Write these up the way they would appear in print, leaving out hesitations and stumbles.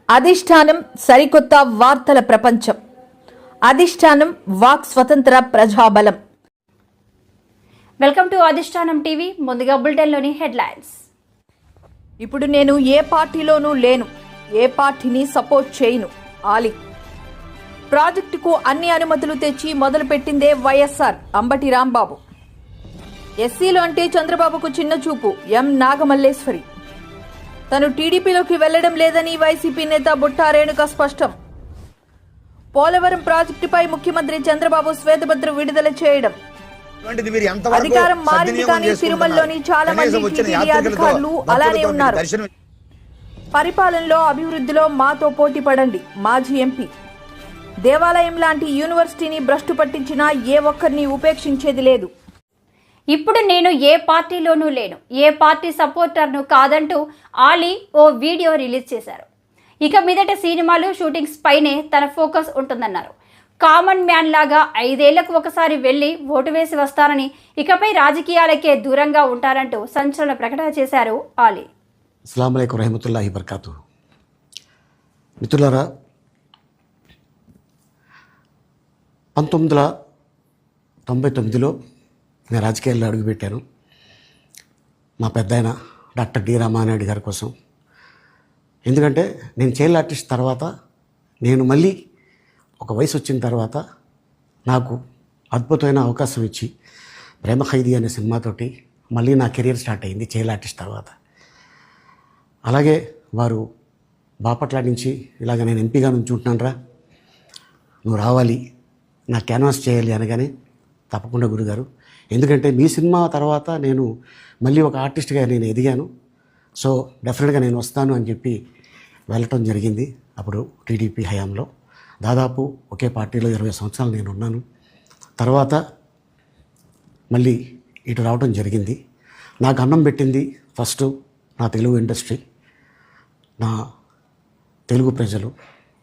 అధిష్టానం సరికొత్త వార్తల ప్రపంచం. అధిష్టానం వాక్ స్వతంత్ర ప్రజాబలం. వెల్కమ్ టు అధిష్టానం టీవీ. ముందుగా బులెటిన్లోని హెడ్లైన్స్. ఇప్పుడు నేను ఏ పార్టీలోనూ లేను, ఏ పార్టీని సపోర్ట్ చేయను. ఆలీ ప్రాజెక్టుకు అన్ని అనుమతులు తెచ్చి మొదలుపెట్టిందే వైఎస్ఆర్. అంబటి రాంబాబు. ఎస్సీలు అంటే చంద్రబాబుకు చిన్న చూపు. ఎం నాగమల్లేశ్వరి. తను టీడీపీలోకి వెళ్లడం లేదని వైసీపీ నేత బుట్టా రేణుక స్పష్టం. పోలవరం ప్రాజెక్టుపై ముఖ్యమంత్రి చంద్రబాబు శ్వేతపత్రం విడుదల చేయడం. అధికారం మారింది కానీ తిరుమలలోని చాలా మంది టీటీడీ అధికారులు అలానే ఉన్నారు. పరిపాలనలో అభివృద్ధిలో మాతో పోటీ పడండి. మాజీ ఎంపీ. దేవాలయం లాంటి యూనివర్సిటీని భ్రష్టు పట్టించినా ఏ ఒక్కరిని ఉపేక్షించేది లేదు. ఇప్పుడు నేను ఏ పార్టీలోనూ లేను, ఏ పార్టీ సపోర్టర్ను కాదంటూ ఆలీ ఓ వీడియో రిలీజ్ చేశారు. ఇక మీదట సినిమాలు షూటింగ్స్ పైనే తన ఫోకస్ ఉంటుందన్నారు. కామన్ మ్యాన్ లాగా 5 ఏళ్లకు ఒకసారి వెళ్లి ఓటు వేసి వస్తానని, ఇకపై రాజకీయాలకే దూరంగా ఉంటారంటూ సంచలన ప్రకటన చేశారు ఆలీ. అస్సలాము అలైకుం రహమతుల్లాహి బర్కాతు. మిత్రులారా, 1999లో నేను రాజకీయాల్లో అడుగుపెట్టాను. మా పెద్ద ఆయన డాక్టర్ డి రామానాయుడు గారి కోసం. ఎందుకంటే నేను చైల్డ్ ఆర్టిస్ట్ తర్వాత, నేను మళ్ళీ ఒక వయసు వచ్చిన తర్వాత నాకు అద్భుతమైన అవకాశం ఇచ్చి ప్రేమ ఖైదీ అనే సినిమాతోటి మళ్ళీ నా కెరీర్ స్టార్ట్ అయింది చైల్డ్ ఆర్టిస్ట్ తర్వాత. అలాగే వారు బాపట్ల నుంచి ఇలాగ నేను ఎంపీగా నుంచుంటున్నాను రా, నువ్వు రావాలి, నా క్యాన్వాస్ చేయాలి అనగానే తప్పకుండా గురుగారు, ఎందుకంటే మీ సినిమా తర్వాత నేను మళ్ళీ ఒక ఆర్టిస్ట్గా నేను ఎదిగాను, సో డెఫినెట్గా నేను వస్తాను అని చెప్పి వెళ్ళటం జరిగింది. అప్పుడు టీడీపీ హయాంలో దాదాపు ఒకే పార్టీలో 20 సంవత్సరాలు నేను ఉన్నాను. తర్వాత మళ్ళీ ఇటు రావడం జరిగింది. నాకు అన్నం పెట్టింది ఫస్ట్ నా తెలుగు ఇండస్ట్రీ, నా తెలుగు ప్రజలు,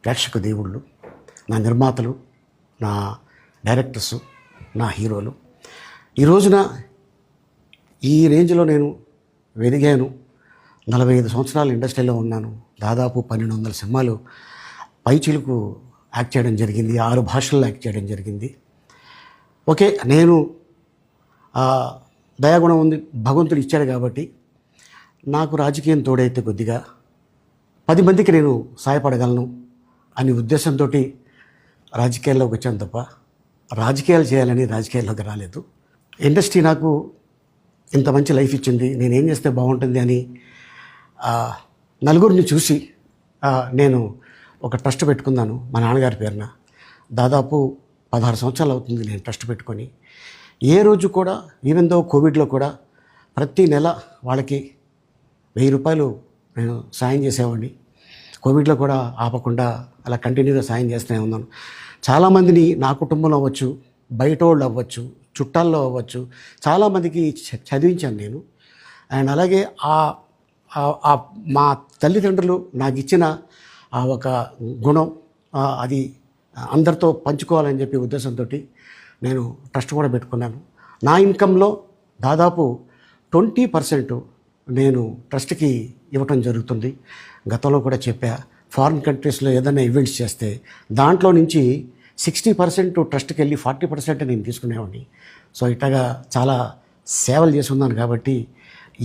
ప్రేక్షక దేవుళ్ళు, నా నిర్మాతలు, నా డైరెక్టర్సు, నా హీరోలు. ఈ రోజున ఈ రేంజ్లో నేను ఎదిగాను. 45 సంవత్సరాలు ఇండస్ట్రీలో ఉన్నాను. దాదాపు 1200 సినిమాలు పైచిలుకు యాక్ట్ చేయడం జరిగింది. 6 భాషల్లో యాక్ట్ చేయడం జరిగింది. ఓకే, నేను దయాగుణం ఉంది, భగవంతుడు ఇచ్చాడు కాబట్టి నాకు రాజకీయం తోడైతే కొద్దిగా 10 మందికి నేను సహాయపడగలను అనే ఉద్దేశంతో రాజకీయాల్లోకి వచ్చాను తప్ప రాజకీయాలు చేయాలని రాజకీయాల్లోకి రాలేదు. ఇండస్ట్రీ నాకు ఇంత మంచి లైఫ్ ఇచ్చింది, నేనేం చేస్తే బాగుంటుంది అని నలుగురిని చూసి నేను ఒక ట్రస్ట్ పెట్టుకున్నాను మా నాన్నగారి పేరున. దాదాపు 16 సంవత్సరాలు అవుతుంది నేను ట్రస్ట్ పెట్టుకొని. ఏ రోజు కూడా, ఈవెన్ దో కోవిడ్లో కూడా ప్రతి నెల వాళ్ళకి 1000 రూపాయలు నేను సాయం చేసేవాడిని. కోవిడ్లో కూడా ఆపకుండా అలా కంటిన్యూగా సాయం చేస్తూనే ఉన్నాను. చాలామందిని నా కుటుంబంలో అవ్వచ్చు, బయట వాళ్ళు అవ్వచ్చు, చుట్టాల్లో అవ్వచ్చు, చాలామందికి చదివించాను నేను. అండ్ అలాగే మా తల్లిదండ్రులు నాకు ఇచ్చిన ఆ ఒక గుణం అది అందరితో పంచుకోవాలని చెప్పి ఉద్దేశంతో నేను ట్రస్ట్ కూడా పెట్టుకున్నాను. నా ఇన్కంలో దాదాపు 20% నేను ట్రస్ట్కి ఇవ్వటం జరుగుతుంది. గతంలో కూడా చెప్పా, ఫారిన్ కంట్రీస్లో ఏదైనా ఈవెంట్స్ చేస్తే దాంట్లో నుంచి 60% ట్రస్ట్కి వెళ్ళి 40% నేను తీసుకునేవాడిని. సో ఇట్లాగా చాలా సేవలు చేసి ఉన్నాను కాబట్టి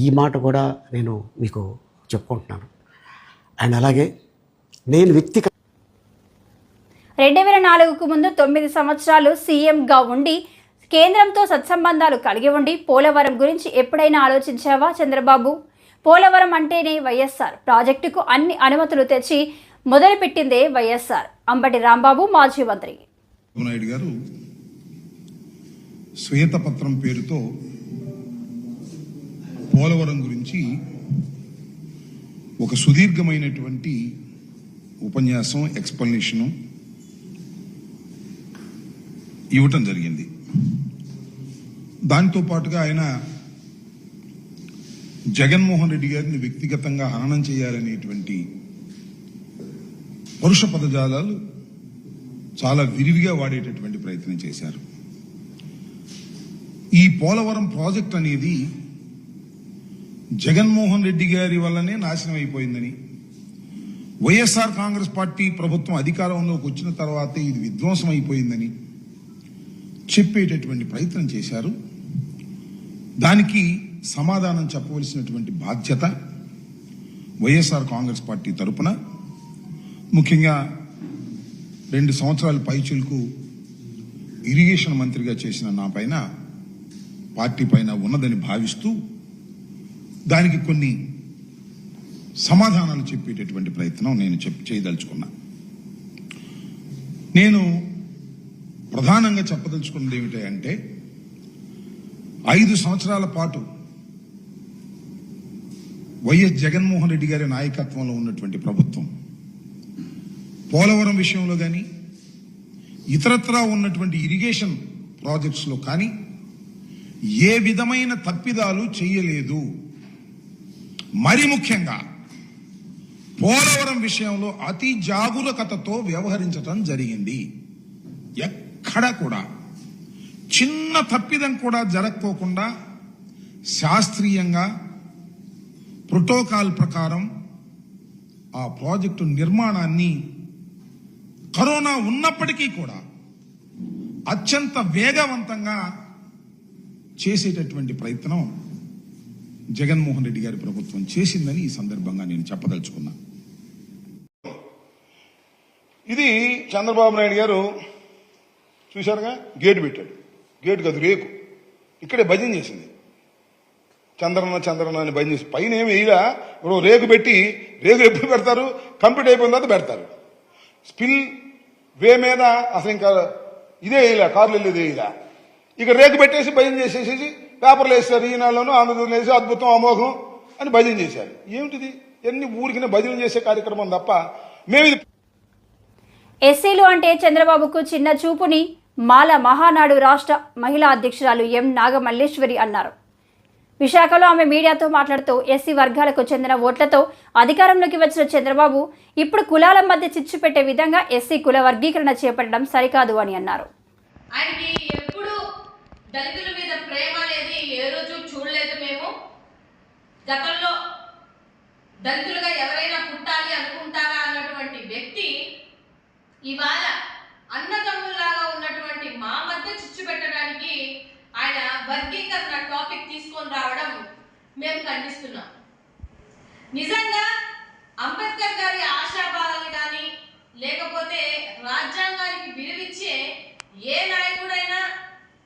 ఈ మాట కూడా నేను మీకు చెప్పుకుంటున్నాను. అండ్ అలాగే నేను 2004కు ముందు 9 సంవత్సరాలు సీఎంగా ఉండి, కేంద్రంతో సత్సంబంధాలు కలిగి ఉండి పోలవరం గురించి ఎప్పుడైనా ఆలోచించావా చంద్రబాబు? పోలవరం అంటేనే వైఎస్ఆర్. ప్రాజెక్టుకు అన్ని అనుమతులు తెచ్చి మొదలుపెట్టిందే వైఎస్ఆర్. అంబటి రాంబాబు మాజీ మంత్రి. నాయుడు గారు శ్వేతపత్రం పేరుతో పోలవరం గురించి ఒక సుదీర్ఘమైనటువంటి ఉపన్యాసం, ఎక్స్ప్లెనేషను ఇవ్వటం జరిగింది. దానితో పాటుగా ఆయన జగన్మోహన్ రెడ్డి గారిని వ్యక్తిగతంగా హననం చేయాలనేటువంటి పరుష పదజాలాలు చాలా విరివిగా వాడేటటువంటి ప్రయత్నం చేశారు. ఈ పోలవరం ప్రాజెక్ట్ అనేది జగన్మోహన్ రెడ్డి గారి వల్లనే నాశనం అయిపోయిందని, వైఎస్ఆర్ కాంగ్రెస్ పార్టీ ప్రభుత్వం అధికారంలోకి వచ్చిన తర్వాతే ఇది విధ్వంసం అయిపోయిందని చెప్పేటటువంటి ప్రయత్నం చేశారు. దానికి సమాధానం చెప్పవలసినటువంటి బాధ్యత వైఎస్ఆర్ కాంగ్రెస్ పార్టీ తరపున, ముఖ్యంగా 2 సంవత్సరాల పైచిలకు ఇరిగేషన్ మంత్రిగా చేసిన నా పైన, పార్టీ పైన ఉన్నదని భావిస్తూ దానికి కొన్ని సమాధానాలు చెప్పేటటువంటి ప్రయత్నం నేను చేయదలుచుకున్నా. నేను ప్రధానంగా చెప్పదలుచుకున్నది ఏమిటి అంటే, 5 సంవత్సరాల పాటు వైఎస్ జగన్మోహన్ రెడ్డి గారి నాయకత్వంలో ఉన్నటువంటి ప్రభుత్వం పోలవరం విషయంలో కానీ, ఇతరత్రా ఉన్నటువంటి ఇరిగేషన్ ప్రాజెక్ట్స్లో కానీ ఏ విధమైన తప్పిదాలు చేయలేదు. మరి ముఖ్యంగా పోలవరం విషయంలో అతి జాగరూకతతో వ్యవహరించడం జరిగింది. ఎక్కడ కూడా చిన్న తప్పిదం కూడా జరగకోకుండా శాస్త్రీయంగా ప్రోటోకాల్ ప్రకారం ఆ ప్రాజెక్టు నిర్మాణాన్ని కరోనా ఉన్నప్పటికీ కూడా అత్యంత వేగవంతంగా చేసేటటువంటి ప్రయత్నం జగన్మోహన్ రెడ్డి గారి ప్రభుత్వం చేసిందని ఈ సందర్భంగా నేను చెప్పదలుచుకున్నా. ఇది చంద్రబాబు నాయుడు గారు చూశారుగా, గేటు పెట్టాడు. గేటు కాదు, రేకు. ఇక్కడే భజన చేసింది. చంద్రన్న అని భజన చేసి పైన ఏమి వేయలా. ఇప్పుడు రేకు పెట్టి, రేకు ఎప్పుడు పెడతారు? కంప్లీట్ అయిపోయిన తర్వాత పెడతారు. స్పిల్ వే మీద అసలు ఇంకా ఇదే వేయలే, కార్లు వెళ్ళేది వేయలే. ఇక రేకు పెట్టేసి భజన చేసేసి పేపర్లు వేస్తారు. ఈనాడులోనూ ఆంధ్రప్రదేశ్ వేసి అద్భుతం అమోఘం అని భజన చేశారు. ఏమిటిది? ఎన్ని ఊరికినే భజన చేసే కార్యక్రమం తప్ప మేము ఎస్సీలు అంటే చంద్రబాబుకు చిన్న చూపుని మాల మహానాడు రాష్ట్ర మహిళా అధ్యక్షురాలు ఎం నాగమల్లేశ్వరి అన్నారు. విశాఖలో ఆమె మీడియాతో మాట్లాడుతూ ఎస్సీ వర్గాలకు చెందిన ఓట్లతో అధికారంలోకి వచ్చిన చంద్రబాబు ఇప్పుడు కులాల మధ్య చిచ్చు పెట్టే విధంగా ఎస్సీ కుల వర్గీకరణ చేపట్టడం సరికాదు అని అన్నారు. ఆయనకి ఎప్పుడు దళితుల మీద ప్రేమ అనేది ఏ రోజు చూడలేదు. మేము గతంలో దళితులుగా ఎవరైనా పుట్టాలి అనుకుంటారా అన్నటువంటి వ్యక్తి ఇవాళ అన్నదమ్ముల్లాగా ఉన్నటువంటి మా మధ్య చిచ్చు పెట్టడానికి ఆయన వర్గీకరణ టాపిక్ తీసుకొని రావడం మేము ఖండిస్తున్నాం. నిజంగా అంబేద్కర్ గారి ఆశాభావాలు కానీ లేకపోతే రాజ్యాంగానికి విలువిచ్చే ఏ నాయకుడైనా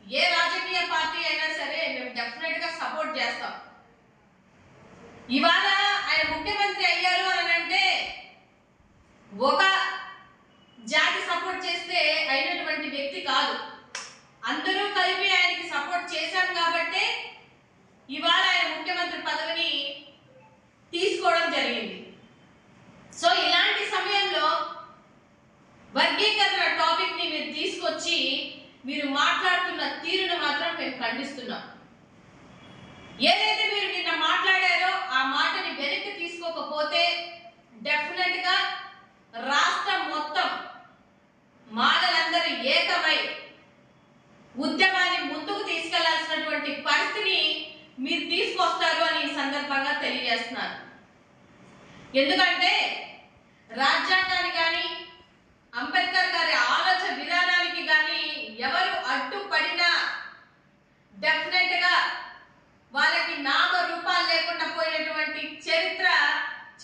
ఏ రాజకీయ పార్టీ అయినా సరే మేము డెఫినెట్ గా సపోర్ట్ చేస్తాం. ఇవాళ ఆయన ముఖ్యమంత్రి అయ్యారు అని అంటే ఒక జాతి సపోర్ట్ చేస్తే అయినటువంటి వ్యక్తి కాదు. అందరూ కలిపి ఆయనకి సపోర్ట్ చేశాం కాబట్టి ఇవాళ ఆయన ముఖ్యమంత్రి పదవిని తీసుకోవడం జరిగింది. సో ఇలాంటి సమయంలో వర్గీకరణ టాపిక్ ని మీరు తీసుకొచ్చి మీరు మాట్లాడుతున్న తీరును మాత్రం మేము ఖండిస్తున్నాం. ఏదైతే మీరు నిన్న మాట్లాడారో ఆ మాటని వెనక్కి తీసుకోకపోతే డెఫినెట్ గా రాష్ట్రం మొత్తం మాలలందరూ ఏకమై ఉద్యమాన్ని ముందుకు తీసుకెళ్లాల్సినటువంటి పరిస్థితిని మీరు తీసుకొస్తారు అని ఈ సందర్భంగా తెలియజేస్తున్నారు. ఎందుకంటే రాజ్యాంగాన్ని కానీ అంబేద్కర్ గారి ఆలోచన విధానానికి కానీ ఎవరు అడ్డుపడినా డెఫినెట్ గా వాళ్ళకి నామ రూపాలు లేకుండా పోయినటువంటి చరిత్ర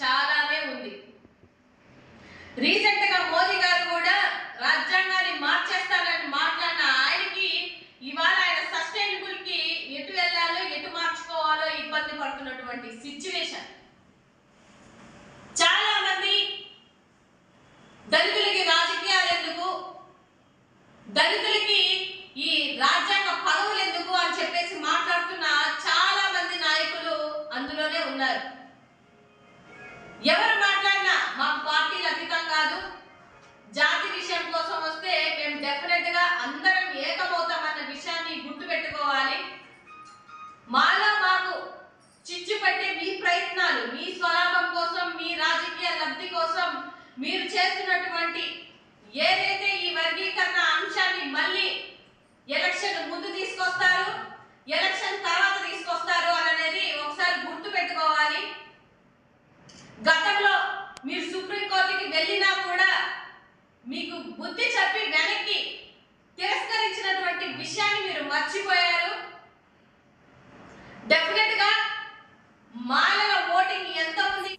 చాలానే ఉంది. రీసెంట్ గా మోదీ గారు కూడా రాజ్యాంగాన్ని మార్చేస్తానని మాట్లాడిన ఆయనకి ఇవాళ ఆయన సస్టైనబుల్ కి ఎటు వెళ్ళాలో ఎటు మార్చుకోవాలో ఇబ్బంది పడుతున్నటువంటి సిచ్యువేషన్. చాలా మంది దళితులకి రాజకీయాలు ఎందుకు, దళితులకి ఈ రాజ్యాంగ పదవులు ఎందుకు అని చెప్పేసి మాట్లాడుతున్న చాలా మంది నాయకులు అందులోనే ఉన్నారు. ఎవరు మాట్లాడినా మాకు పార్టీలు అతీతం కాదు, జాతి విషయం కోసం వస్తే మేము డెఫినెట్ గా అందరం ఏకమవుతామన్న విషయాన్ని గుర్తుపెట్టుకోవాలి. మాలో మాకు చిచ్చు పెట్టే మీ ప్రయత్నాలు, మీ స్వలాభం కోసం, మీ రాజకీయ లబ్ధి కోసం మీరు చేస్తున్నటువంటి ఏదైతే ఈ వర్గీకరణ అంశాన్ని మళ్ళీ ఎలక్షన్ ముందు తీసుకొస్తారు, ఎలక్షన్ తర్వాత తీసుకొస్తారు అనేది ఒకసారి గుర్తు పెట్టుకోవాలి. గతంలో మీరు సుప్రీంకోర్టు బుద్ధి చెప్పి వెనక్కి తిరస్కరించినటువంటి విషయాన్ని మీరు మర్చిపోయారు. డెఫినెట్ గా మాలల ఓటింగ్ ఎంత ఉంది.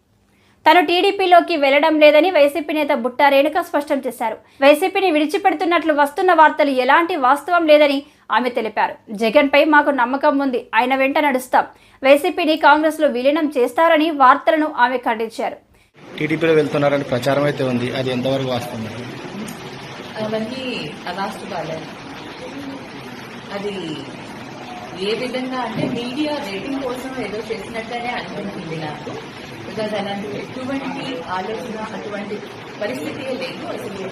తను టీడీపీలోకి వెళ్లడం లేదని వైసీపీ నేత బుట్టా రేణుక స్పష్టం చేశారు. వైసీపీని విడిచిపెడుతున్నట్లు వస్తున్న వార్తలు ఎలాంటి వాస్తవం లేదని ఆమె తెలిపారు. జగన్పై మాకు నమ్మకం ఉంది, ఆయన వెంట నడుస్తాం. వైసీపీని కాంగ్రెస్లో విలీనం చేస్తారని వార్తలను ఆమె ఖండించారు. టీడీపీలో వెళ్తున్నారని ప్రచారం అయితే ఉంది, అది ఎంతవరకు వాస్తవం? అవన్నీ అవాస్తవాలే. అది ఏ విధంగా అంటే మీడియా రేటింగ్ కోసం ఏదో చేసినట్లనే అనిపించింది నాకు. బికాజ్ అలాంటి ఎటువంటి ఆలోచన, అటువంటి పరిస్థితి లేదు అసలు.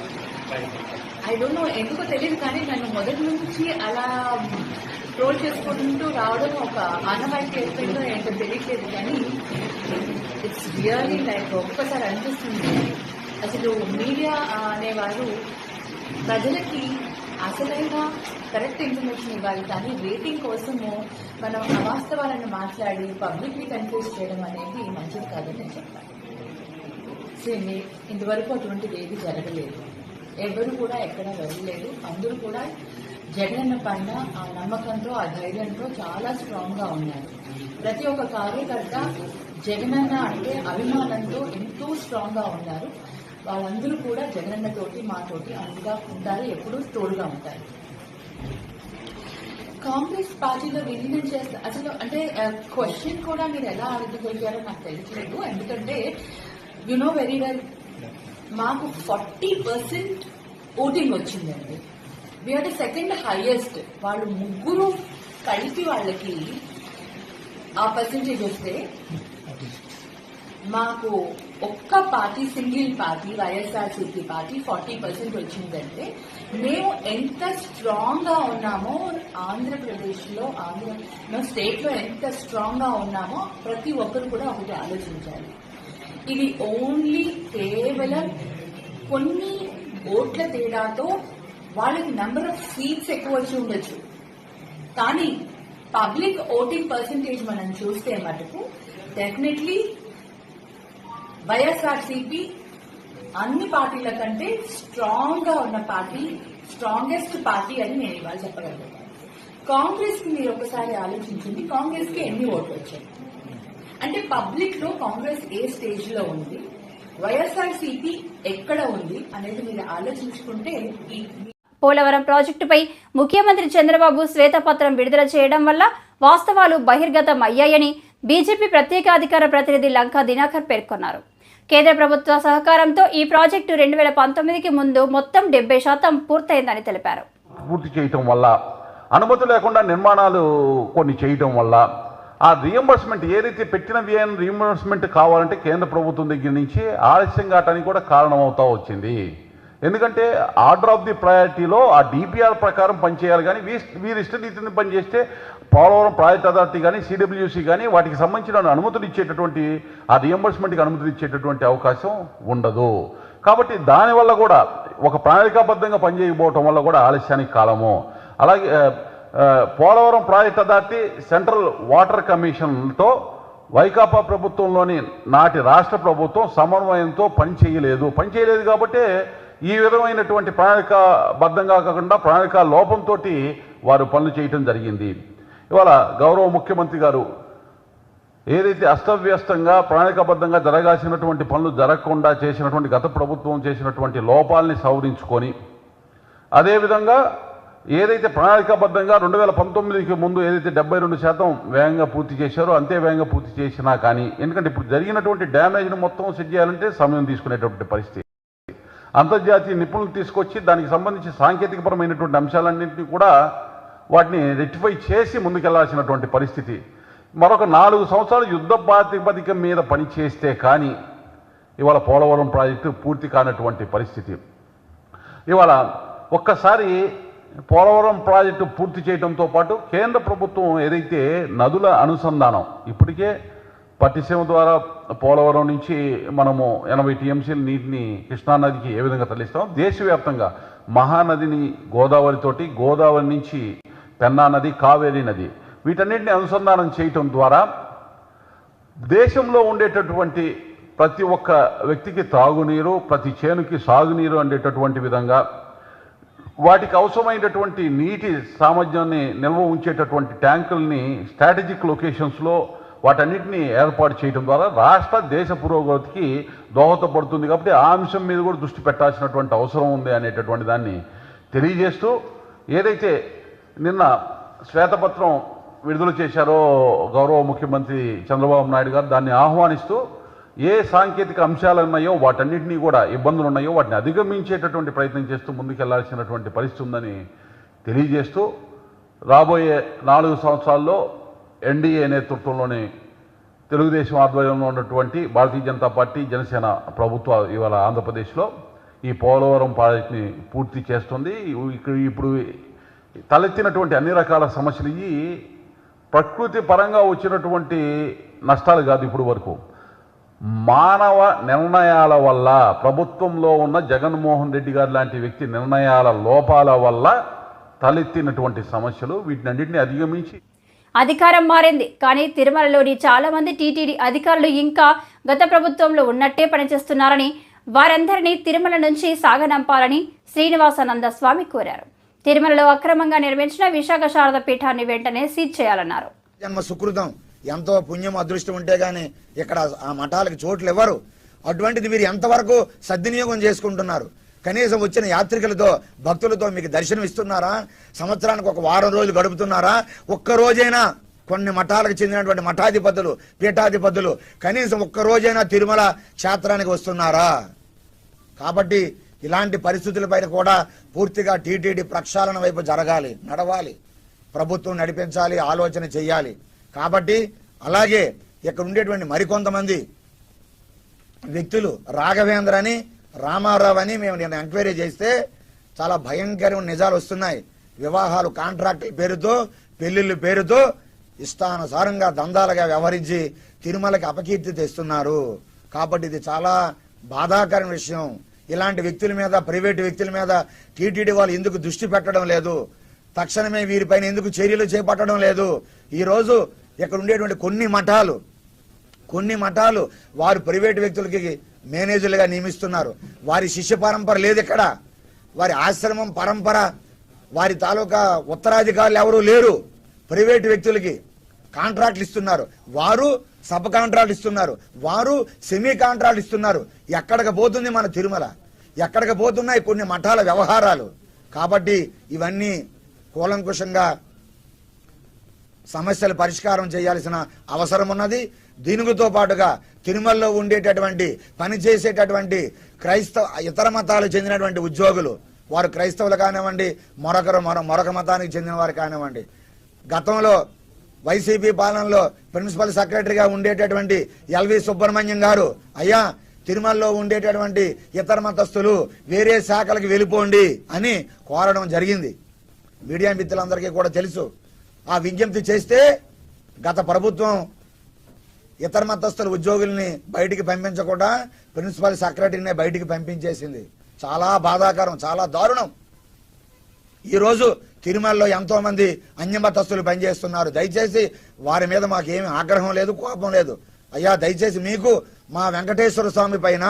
ఐ డోంట్ నో, ఎందుకో తెలియదు, కానీ నన్ను మొదటి నుంచి అలా ట్రోల్ చేసుకుంటూ రావడం ఒక ఆనవాయితీ అయిపోయిందో ఏంటో తెలియట్లేదు. కానీ ఇట్స్ రియల్లీ లైక్ ఒక్కసారి అనిపిస్తుంది అసలు మీడియా అనేవారు ప్రజలకి అసలైన కరెక్ట్ ఇన్ఫర్మేషన్ ఇవ్వాలి, కానీ రేటింగ్ కోసము మనం అవాస్తవాలను మాట్లాడి పబ్లిక్ని కన్ఫ్యూజ్ చేయడం అనేది మంచిది కాదని నేను చెప్పాను. సేమ్ ఇంతవరకు అటువంటిది ఏది జరగలేదు, ఎవరు కూడా ఎక్కడ వెళ్ళలేదు. అందరూ కూడా జగనన్న పైన ఆ నమ్మకంతో, ఆ ధైర్యంతో చాలా స్ట్రాంగ్ గా ఉన్నారు. ప్రతి ఒక్క కార్యకర్త జగనన్న అంటే అభిమానంతో ఎంతో స్ట్రాంగ్ గా ఉన్నారు. వాళ్ళందరూ కూడా జగనన్న తోటి, మాతోటి అందుగా ఉంటారు, ఎప్పుడూ తోడుగా ఉంటారు. కాంగ్రెస్ పార్టీలో విలీనం చేస్తారు అసలు అంటే క్వశ్చన్ కూడా మీరు ఎలా అడగగలిగారో నాకు తెలియట్లేదు. ఎందుకంటే యు నో వెరీ వెల్, మాకు 40% ఓటింగ్ వచ్చిందండి. We are the second highest. వాళ్ళు ముగ్గురు కలిపి వాళ్ళకి ఆ పర్సెంటేజ్ వస్తే మాకు ఒక్క party, single party YSRCP party 40% వచ్చిందంటే మేము ఎంత స్ట్రాంగ్ గా ఉన్నామో ఆంధ్రప్రదేశ్లో, స్టేట్ లో ఎంత స్ట్రాంగ్ గా ఉన్నామో ప్రతి ఒక్కరు కూడా ఒకటి ఆలోచించాలి. ఇది ఓన్లీ కేవలం కొన్ని ఓట్ల తేడాతో వాళ్ళకి నెంబర్ ఆఫ్ సీట్స్ ఎక్కువ వచ్చి ఉండొచ్చు, కానీ పబ్లిక్ ఓటింగ్ పర్సంటేజ్ మనం చూస్తే మటుకు డెఫినెట్లీ వైఎస్ఆర్సీపీ అన్ని పార్టీల కంటే స్ట్రాంగ్ గా ఉన్న పార్టీ, స్ట్రాంగెస్ట్ పార్టీ అని నేను ఇవాళ చెప్పగలుగుతాను. కాంగ్రెస్ కి మీరు ఒకసారి ఆలోచించండి, కాంగ్రెస్ కి ఎన్ని ఓట్లు వచ్చాయి అంటే పబ్లిక్ లో కాంగ్రెస్ ఏ స్టేజ్ లో ఉంది, వైఎస్ఆర్సీపీ ఎక్కడ ఉంది అనేది మీరు ఆలోచించుకుంటే. పోలవరం ప్రాజెక్టుపై ముఖ్యమంత్రి చంద్రబాబు శ్వేతపత్రం విడుదల చేయడం వల్ల వాస్తవాలు బహిర్గతం అయ్యాయని బీజేపీ ప్రత్యేక అధికార ప్రతినిధి లంకా దినాకర్ పేర్కొన్నారు. కేంద్ర ప్రభుత్వ సహకారంతో ఈ ప్రాజెక్టు 2019కి ముందు మొత్తం 70% పూర్తయిందని తెలిపారు. పూర్తి చేయటం వల్ల, అనుమతి లేకుండా నిర్మాణాలు కొన్ని చేయటం వల్ల ఆ రీఎంబర్స్మెంట్ ఏదైతే పెట్టిన వ్యయం రీఎంబర్స్మెంట్ కావాలంటే కేంద్ర ప్రభుత్వం దగ్గర నుంచి ఆలస్యం కావడానికి కూడా కారణమవుతా వచ్చింది. ఎందుకంటే ఆర్డర్ ఆఫ్ ది ప్రయారిటీలో ఆ డిపిఆర్ ప్రకారం పనిచేయాలి, కానీ వీరి ఇష్టరీతిని పనిచేస్తే పోలవరం ప్రాజెక్ట్ అథారిటీ కానీ సిడబ్ల్యూసి కానీ వాటికి సంబంధించిన అనుమతులు ఇచ్చేటటువంటి, ఆ రీఎంబర్స్మెంట్కి అనుమతులు ఇచ్చేటటువంటి అవకాశం ఉండదు. కాబట్టి దానివల్ల కూడా ఒక ప్రణాళికాబద్ధంగా పనిచేయకపోవటం వల్ల కూడా ఆలస్యానికి కాలము. అలాగే Polavaram project authority central water కమిషన్తో వైకాపా ప్రభుత్వంలోని నాటి రాష్ట్ర ప్రభుత్వం సమన్వయంతో పనిచేయలేదు కాబట్టి ఈ విధమైనటువంటి ప్రణాళికాబద్ధంగా కాకుండా ప్రణాళిక లోపంతో వారు పనులు చేయటం జరిగింది. ఇవాళ గౌరవ ముఖ్యమంత్రి గారు ఏదైతే అస్తవ్యస్తంగా ప్రణాళికాబద్ధంగా జరగాల్సినటువంటి పనులు జరగకుండా చేసినటువంటి గత ప్రభుత్వం చేసినటువంటి లోపాలని సవరించుకొని, అదేవిధంగా ఏదైతే ప్రణాళికాబద్ధంగా 2019కి ముందు ఏదైతే 72% వేగంగా పూర్తి చేశారో అంతే వేగంగా పూర్తి చేసినా కానీ, ఎందుకంటే ఇప్పుడు జరిగినటువంటి డ్యామేజ్ను మొత్తం సెట్ చేయాలంటే సమయం తీసుకునేటువంటి పరిస్థితి. అంతర్జాతీయ నిపుణులు తీసుకొచ్చి దానికి సంబంధించి సాంకేతికపరమైనటువంటి అంశాలన్నింటినీ కూడా వాటిని రెక్టిఫై చేసి ముందుకెళ్లాల్సినటువంటి పరిస్థితి. మరొక 4 సంవత్సరాలు యుద్ధ ప్రాతిపదిక మీద పనిచేస్తే కానీ ఇవాళ పోలవరం ప్రాజెక్టు పూర్తి కానటువంటి పరిస్థితి. ఇవాళ ఒక్కసారి పోలవరం ప్రాజెక్టు పూర్తి చేయడంతో పాటు కేంద్ర ప్రభుత్వం ఏదైతే నదుల అనుసంధానం, ఇప్పటికే పట్టిసీమ ద్వారా పోలవరం నుంచి మనము 80 టీఎంసీల నీటిని కృష్ణానదికి ఏ విధంగా తరలిస్తాం, దేశవ్యాప్తంగా మహానదిని గోదావరితోటి, గోదావరి నుంచి పెన్నా నది, కావేరీ నది, వీటన్నిటిని అనుసంధానం చేయటం ద్వారా దేశంలో ఉండేటటువంటి ప్రతి ఒక్క వ్యక్తికి తాగునీరు, ప్రతి చేనుకి సాగునీరు అందేటటువంటి విధంగా వాటికి అవసరమైనటువంటి నీటి సామర్థ్యాన్ని నిల్వ ఉంచేటటువంటి ట్యాంకుల్ని స్ట్రాటజిక్ లొకేషన్స్లో వాటన్నిటిని ఏర్పాటు చేయడం ద్వారా రాష్ట్ర దేశ పురోగతికి దోహదపడుతుంది. కాబట్టి ఆ అంశం మీద కూడా దృష్టి పెట్టాల్సినటువంటి అవసరం ఉంది అనేటటువంటి దాన్ని తెలియజేస్తూ, ఏదైతే నిన్న శ్వేతపత్రం విడుదల చేశారో గౌరవ ముఖ్యమంత్రి చంద్రబాబు నాయుడు గారు, దాన్ని ఆహ్వానిస్తూ ఏ సాంకేతిక అంశాలు ఉన్నాయో వాటన్నిటినీ కూడా ఇబ్బందులు ఉన్నాయో వాటిని అధిగమించేటటువంటి ప్రయత్నం చేస్తూ ముందుకెళ్లాల్సినటువంటి పరిస్థితి ఉందని తెలియజేస్తూ, రాబోయే 4 సంవత్సరాల్లో ఎన్డీఏ నేతృత్వంలోని తెలుగుదేశం ఆధ్వర్యంలో ఉన్నటువంటి భారతీయ జనతా పార్టీ, జనసేన ప్రభుత్వ ఇవాళ ఆంధ్రప్రదేశ్లో ఈ పోలవరం ప్రాజెక్టుని పూర్తి చేస్తుంది. ఇప్పుడు తలెత్తినటువంటి అన్ని రకాల సమస్యలు ఈ ప్రకృతి పరంగా వచ్చినటువంటి నష్టాలు కాదు. ఇప్పుడు వరకు మానవ నిర్ణయాల వల్ల, ప్రభుత్వంలో ఉన్న జగన్మోహన్ రెడ్డి గారు లాంటి వ్యక్తి నిర్ణయాల లోపాల వల్ల తలెత్తినటువంటి సమస్యలు, వీటినన్నింటినీ అధిగమించి అధికారం మారింది, కానీ తిరుమలలోని చాలా మంది టీటీడీ అధికారులు ఇంకా గత ప్రభుత్వంలో ఉన్నట్టే పనిచేస్తున్నారని, వారందరినీ తిరుమల నుంచి సాగనంపాలని శ్రీనివాసానంద స్వామి కోరారు. తిరుమలలో అక్రమంగా నిర్మించిన విశాఖ శారద పీఠాన్ని వెంటనే సీజ్ చేయాలన్నారు. జన్మ సుకృతం, ఎంతో పుణ్యం అదృష్టం ఉంటే గాని ఇక్కడ ఆ మఠాలకు చోట్లు ఇవ్వరు. అటువంటిది మీరు ఎంతవరకు సద్వినియోగం చేసుకుంటున్నారు? కనీసం వచ్చిన యాత్రికులతో, భక్తులతో మీకు దర్శనం ఇస్తున్నారా? సంవత్సరానికి ఒక వారం రోజులు గడుపుతున్నారా? ఒక్క రోజైనా కొన్ని మఠాలకు చెందినటువంటి మఠాధిపతులు, పీఠాధిపతులు కనీసం ఒక్క రోజైనా తిరుమల క్షేత్రానికి వస్తున్నారా? కాబట్టి ఇలాంటి పరిస్థితులపైన కూడా పూర్తిగా టీటీడీ ప్రక్షాళన వైపు జరగాలి, నడవాలి, ప్రభుత్వం నడిపించాలి, ఆలోచన చెయ్యాలి. కాబట్టి అలాగే ఇక్కడ ఉండేటువంటి మరికొంతమంది వ్యక్తులు రాఘవేంద్ర అని, రామారావు అని మేము నేను ఎంక్వైరీ చేస్తే చాలా భయంకరమైన నిజాలు వస్తున్నాయి. వివాహాలు కాంట్రాక్టుల పేరుతో, పెళ్లిళ్ళ పేరుతో ఇష్టానుసారంగా దందాలుగా వ్యవహరించి తిరుమలకి అపకీర్తి తెస్తున్నారు. కాబట్టి ఇది చాలా బాధాకరమైన విషయం. ఇలాంటి వ్యక్తుల మీద, ప్రైవేటు వ్యక్తుల మీద టీటీడీ వాళ్ళు ఎందుకు దృష్టి పెట్టడం లేదు? తక్షణమే వీరిపైన ఎందుకు చర్యలు చేపట్టడం లేదు? ఈ రోజు ఇక్కడ ఉండేటువంటి కొన్ని మఠాలు వారు ప్రైవేటు వ్యక్తులకి మేనేజర్లుగా నియమిస్తున్నారు. వారి శిష్య పరంపర లేదు ఇక్కడ. వారి ఆశ్రమం పరంపర, వారి తాలూకా ఉత్తరాధికారులు ఎవరూ లేరు. ప్రైవేటు వ్యక్తులకి కాంట్రాక్ట్లు ఇస్తున్నారు, వారు సబ్ కాంట్రాక్ట్ ఇస్తున్నారు, వారు సెమీ కాంట్రాక్ట్ ఇస్తున్నారు. ఎక్కడికి పోతుంది మన తిరుమల? ఎక్కడికి పోతున్నాయి కొన్ని మఠాల వ్యవహారాలు? కాబట్టి ఇవన్నీ కూలంకుషంగా సమస్యలు పరిష్కారం చేయాల్సిన అవసరం ఉన్నది. దీనితో పాటుగా తిరుమలలో ఉండేటటువంటి పనిచేసేటటువంటి ఇతర మతాలకు చెందినటువంటి ఉద్యోగులు, వారు క్రైస్తవులు కానివ్వండి, మరొక మతానికి చెందిన వారు కానివ్వండి, గతంలో వైసీపీ పాలనలో ప్రిన్సిపల్ సెక్రటరీగా ఉండేటటువంటి ఎల్వి సుబ్రహ్మణ్యం గారు, అయ్యా తిరుమలలో ఉండేటటువంటి ఇతర మతస్థులు వేరే శాఖలకు వెళ్ళిపోండి అని కోరడం జరిగింది. మీడియా మిత్రులందరికీ కూడా తెలుసు. ఆ విజ్ఞప్తి చేస్తే గత ప్రభుత్వం ఇతర మతస్థుల ఉద్యోగుల్ని బయటికి పంపించకుండా ప్రిన్సిపల్ సెక్రటరీనే బయటికి పంపించేసింది. చాలా బాధాకరం, చాలా దారుణం. ఈరోజు తిరుమలలో ఎంతో మంది అన్యమతస్థులు పనిచేస్తున్నారు. దయచేసి వారి మీద మాకేమీ ఆగ్రహం లేదు, కోపం లేదు. అయ్యా దయచేసి మీకు మా వెంకటేశ్వర స్వామి పైన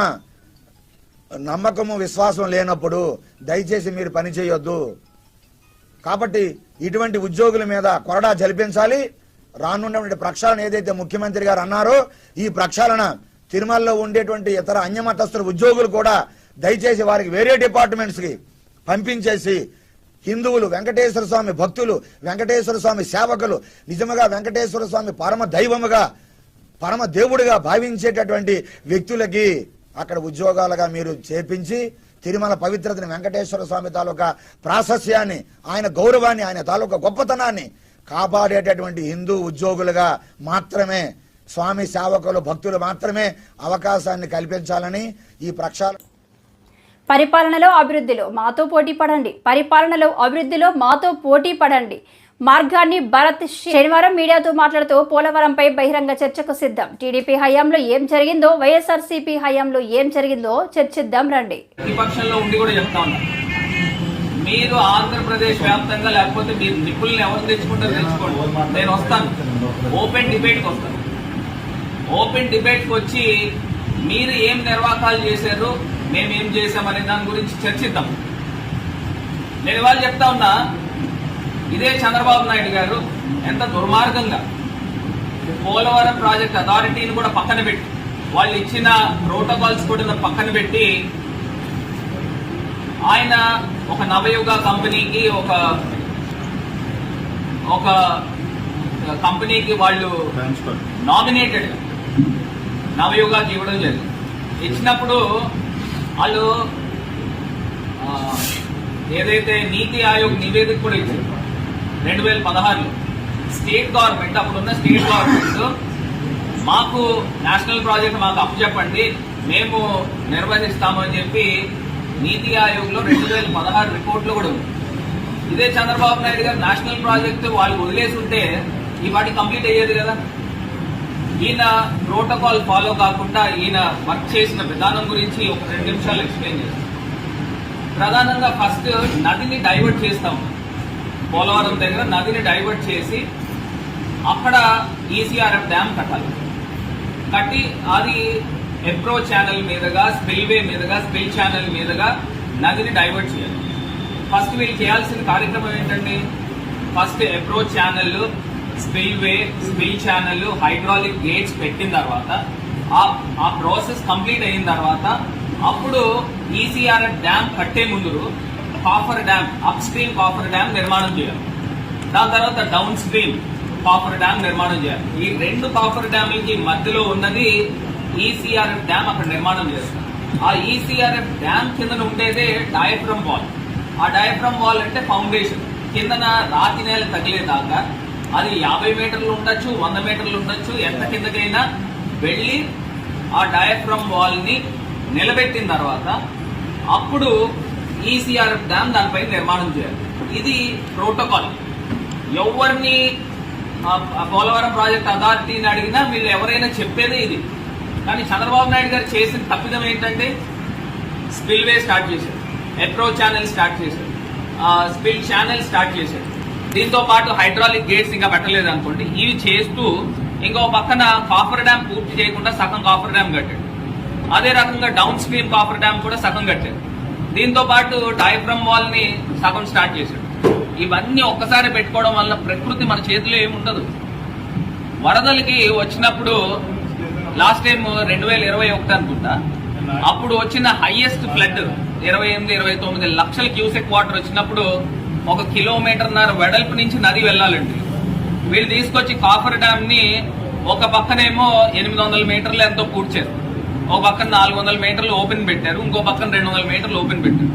నమ్మకము, విశ్వాసం లేనప్పుడు దయచేసి మీరు పని చేయొద్దు. కాబట్టి ఇటువంటి ఉద్యోగుల మీద కొరడా జలిపించాలి. రానున్నటువంటి ప్రక్షాళన ఏదైతే ముఖ్యమంత్రి గారు అన్నారో, ఈ ప్రక్షాళన తిరుమలలో ఉండేటువంటి ఇతర అన్యమతస్థుల ఉద్యోగులు కూడా దయచేసి వారికి వేరే డిపార్ట్మెంట్స్ కి పంపించేసి, హిందువులు, వెంకటేశ్వర స్వామి భక్తులు, వెంకటేశ్వర స్వామి సేవకులు, నిజముగా వెంకటేశ్వర స్వామి పరమ దైవముగా, పరమ దేవుడిగా భావించేటటువంటి వ్యక్తులకి అక్కడ ఉద్యోగాలుగా మీరు చేర్పించి తిరుమల పవిత్రతని, వెంకటేశ్వర స్వామి తాలూకా ప్రాశస్యాన్ని, ఆయన గౌరవాన్ని, ఆయన తాలూకా గొప్పతనాన్ని కాపాడేటటువంటి హిందూ ఉద్యోగులుగా మాత్రమే, స్వామి సేవకులు, భక్తులు మాత్రమే అవకాశాన్ని కల్పించాలని ఈ ప్రక్షాళన. పరిపాలనలో అభివృద్ధిలో మాతో పోటీ పడండి, పరిపాలనలో అభివృద్ధిలో మాతో పోటీ పడండి మార్గాన్ని భరత్ శనివారం మీడియాతో మాట్లాడుతూ పోలవరంపై బహిరంగ చర్చకు సిద్ధం. టీడీపీ హయాంలో ఏం జరిగిందో, వైఎస్ఆర్సీపీ హయాంలో ఏం జరిగిందో చర్చిద్దాం రండి. ప్రతిపక్షంలో ఉండి కూడా చెప్తా ఉన్నా, మీరు ఆంధ్రప్రదేశ్ వ్యాప్తంగా లేకపోతే మీరు నిపుణులను ఎవరు తెచ్చుకుంటారో తెచ్చుకోండి, నేను వస్తాను, ఓపెన్ డిబేట్కి వస్తాను. ఓపెన్ డిబేట్కి వచ్చి మీరు ఏం నిర్వాకాలు చేశారు, మేమేం చేశామనే దాని గురించి చర్చిద్దాం. నేను ఇవాళ చెప్తా ఉన్నా, ఇదే చంద్రబాబు నాయుడు గారు ఎంత దుర్మార్గంగా పోలవరం ప్రాజెక్ట్ అథారిటీని కూడా పక్కన పెట్టి, వాళ్ళు ఇచ్చిన ప్రోటోకాల్స్ కూడా పక్కన పెట్టి, ఆయన ఒక నవయుగ కంపెనీకి ఒక కంపెనీకి వాళ్ళు నామినేటెడ్ నవయుగాకి ఇవ్వడం జరిగింది. ఇచ్చినప్పుడు వాళ్ళు ఏదైతే నీతి ఆయోగ్ నివేదిక కూడా ఇచ్చారు 2016లో. స్టేట్ గవర్నమెంట్, అప్పుడున్న స్టేట్ గవర్నమెంట్ మాకు నేషనల్ ప్రాజెక్ట్ మాకు అప్పచెప్పండి, మేము నిర్వహిస్తాము అని చెప్పి నీతి ఆయోగ్లో 2016 రిపోర్ట్లో కూడా ఉంది. ఇదే చంద్రబాబు నాయుడు గారు నేషనల్ ప్రాజెక్టు వాళ్ళు వదిలేసి ఉంటే ఈ వాటి కంప్లీట్ అయ్యేది కదా. ఈయన ప్రోటోకాల్ ఫాలో కాకుండా ఈయన వర్క్ చేసిన విధానం గురించి ఒక 2 నిమిషాలు ఎక్స్ప్లెయిన్ చేస్తాం. ప్రధానంగా ఫస్ట్ నదిని డైవర్ట్ చేస్తాం. పోలవరం దగ్గర నదిని డైవర్ట్ చేసి అక్కడ ఈసీఆర్ఎఫ్ డ్యామ్ కట్టాలి. కట్టి అది ఎప్రో ఛానల్ మీదుగా, స్పిల్వే మీదుగా, స్పిల్ ఛానల్ మీదుగా నదిని డైవర్ట్ చేయాలి. ఫస్ట్ వీళ్ళు చేయాల్సిన కార్యక్రమం ఏంటండి, first ఎప్రో channel, spillway, spill channel, hydraulic gates పెట్టిన తర్వాత ఆ ప్రాసెస్ కంప్లీట్ అయిన తర్వాత అప్పుడు ఈసీఆర్ఎఫ్ డ్యామ్ కట్టే ముందు coffer dam, up stream coffer dam నిర్మాణం చేయాలి. దాని తర్వాత డౌన్ స్ట్రీమ్ కాఫర్ డ్యామ్ నిర్మాణం చేయాలి. ఈ 2 కాఫర్ డ్యామ్లకి మధ్యలో ఉన్నది ఈసీఆర్ఎఫ్ డ్యామ్ అక్కడ నిర్మాణం చేస్తారు. ఆ ఈసీఆర్ఎఫ్ డ్యామ్ కింద ఉండేదే డయాఫ్రమ్ వాల్. ఆ డయాఫ్రమ్ వాల్ అంటే ఫౌండేషన్. కిందన రాతి నేల తగిలేదాకా అది 50 మీటర్లు ఉండొచ్చు, 100 మీటర్లు ఉండొచ్చు, ఎంత కిందకైనా వెళ్ళి ఆ డయాఫ్రమ్ వాల్ ని నిలబెట్టిన తర్వాత అప్పుడు ఈసీఆర్ఎఫ్ డ్యామ్ దానిపై నిర్మాణం చేయాలి. ఇది ప్రోటోకాల్. ఎవరిని పోలవరం ప్రాజెక్ట్ అథారిటీని అడిగినా వీళ్ళు ఎవరైనా చెప్పేదే ఇది. కానీ చంద్రబాబు నాయుడు గారు చేసిన తప్పిదం ఏంటంటే స్పిల్వే స్టార్ట్ చేశారు, ఎప్రో ఛానల్ స్టార్ట్ చేశారు, స్పిల్ ఛానల్ స్టార్ట్ చేశారు. దీంతో పాటు హైడ్రాలిక్ గేట్స్ ఇంకా పెట్టలేదు అనుకోండి. ఇవి చేస్తూ ఇంకో పక్కన కాఫర్ డ్యామ్ పూర్తి చేయకుండా సగం కాఫర్ డ్యామ్ కట్టాడు. అదే రకంగా డౌన్ స్ట్రీమ్ కాఫర్ డ్యామ్ కూడా సగం కట్టాడు. దీంతో పాటు డయాఫ్రమ్ వాల్ ని సగం స్టార్ట్ చేశాడు. ఇవన్నీ ఒక్కసారి పెట్టుకోవడం వల్ల ప్రకృతి మన చేతిలో ఏముండదు. వరదలకి వచ్చినప్పుడు లాస్ట్ టైం 2021 అనుకుంటా, అప్పుడు వచ్చిన హైయెస్ట్ ఫ్లడ్ 28-29 లక్షల క్యూసెక్ వాటర్ వచ్చినప్పుడు 1 కిలోమీటర్న్నర వెడల్పు నుంచి నది వెళ్లాలండి. వీళ్ళు తీసుకొచ్చి కాఫర్ డ్యామ్ ని ఒక పక్కనేమో 800 మీటర్లు ఎంతో పూడ్చారు, ఒక పక్కన 400 మీటర్లు ఓపెన్ పెట్టారు, ఇంకో పక్కన 200 మీటర్లు ఓపెన్ పెట్టారు.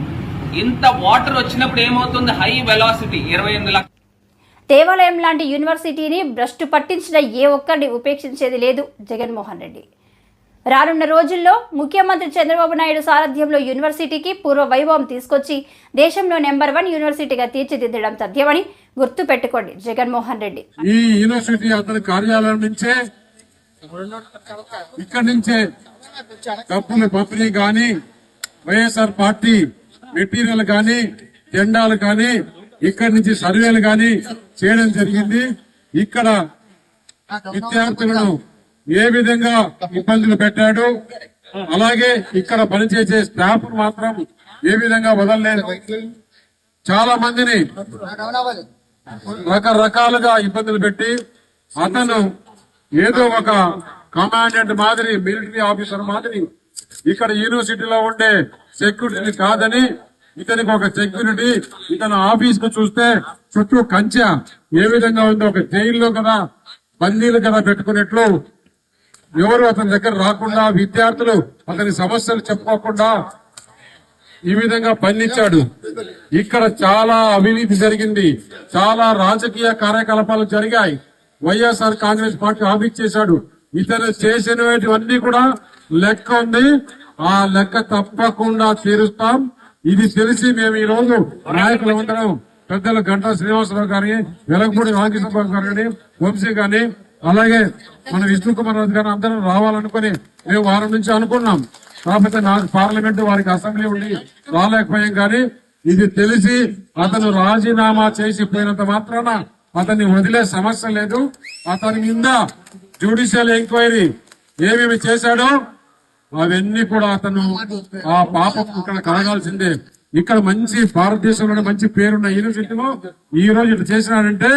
ఇంత వాటర్ వచ్చినప్పుడు ఏమవుతుంది, హై వెలాసిటీ 28 లక్షల. దేవాలయం లాంటి యూనివర్సిటీని భ్రష్టు పట్టించిన ఏ ఒక్కరిని ఉపేక్షించేది లేదు జగన్మోహన్ రెడ్డి. రానున్న రోజుల్లో ముఖ్యమంత్రి చంద్రబాబు నాయుడు సారథ్యంలో యూనివర్సిటీకి పూర్వ వైభవం తీసుకొచ్చి దేశంలో నెంబర్ 1 యూనివర్సిటీగా తీర్చిదిద్దడం తథ్యమని గుర్తు పెట్టుకోండి జగన్మోహన్ రెడ్డి. ఈ యూనివర్సిటీ అతని కార్యాలయం నుంచే, ఇక్కడి నుంచే కప్పుల పంపిణీ గాని, వైఎస్ఆర్ పార్టీ మెటీరియల్ గాని, జెండాలు గాని, ఇక్కడి నుంచి సర్వేలు గాని చేయడం జరిగింది. ఇక్కడ విద్యార్థులను ఏ విధంగా ఇబ్బందులు పెట్టాడు, అలాగే ఇక్కడ పనిచేసే స్టాఫ్ మాత్రం ఏ విధంగా వదలలేదు. చాలా మందిని రకరకాలుగా ఇబ్బందులు పెట్టి అతను ఏదో ఒక కమాండెంట్ మాదిరి, మిలిటరీ ఆఫీసర్ మాదిరి ఇక్కడ యూనివర్సిటీలో ఉండే సెక్యూరిటీ కాదని, ఇతనికి ఒక సెక్యూరిటీ, ఇతను ఆఫీస్ కు చూస్తే చుట్టూ కంచె ఏ విధంగా ఉందో, ఒక జైల్లో కదా బందీలు కదా పెట్టుకున్నట్లు ఎవరు అతని దగ్గర రాకుండా, విద్యార్థులు అతని సమస్యలు చెప్పుకోకుండా ఈ విధంగా బంధించాడు. ఇక్కడ చాలా అవినీతి జరిగింది, చాలా రాజకీయ కార్యకలాపాలు జరిగాయి. వైఎస్ఆర్ కాంగ్రెస్ పార్టీ ఆఫీస్ చేశాడు. ఇతను చేసినవన్నీ కూడా లెక్క ఉంది, ఆ లెక్క తప్పకుండా తీరుస్తాం. ఇది తెలిసి మేము ఈ రోజు నాయకులందరం, పెద్దలు గంటా శ్రీనివాసరావు గారిని, వెలగపూడి రామకృష్ణబాబు గారు గాని, వంశీ గాని, అలాగే మన విష్ణు కుమార్ రాజు గారు అందరం రావాలనుకుని మేము వారం నుంచి అనుకున్నాం. కాకపోతే నాకు పార్లమెంటు, వారికి అసెంబ్లీ ఉండి రాలేకపోయాం. కానీ ఇది తెలిసి అతను రాజీనామా చేసిపోయినంత మాత్రాన అతన్ని వదిలే సమస్య లేదు. అతని మీద జ్యుడిషియల్ ఎంక్వైరీ ఏమేమి చేశాడో అవన్నీ కూడా అతను ఆ పాపం ఇక్కడ కలగాల్సిందే. ఇక్కడ మంచి భారతదేశంలోనే మంచి పేరున్న యూనివర్సిటీలో ఈ రోజు ఇట్లా చేసినాడంటే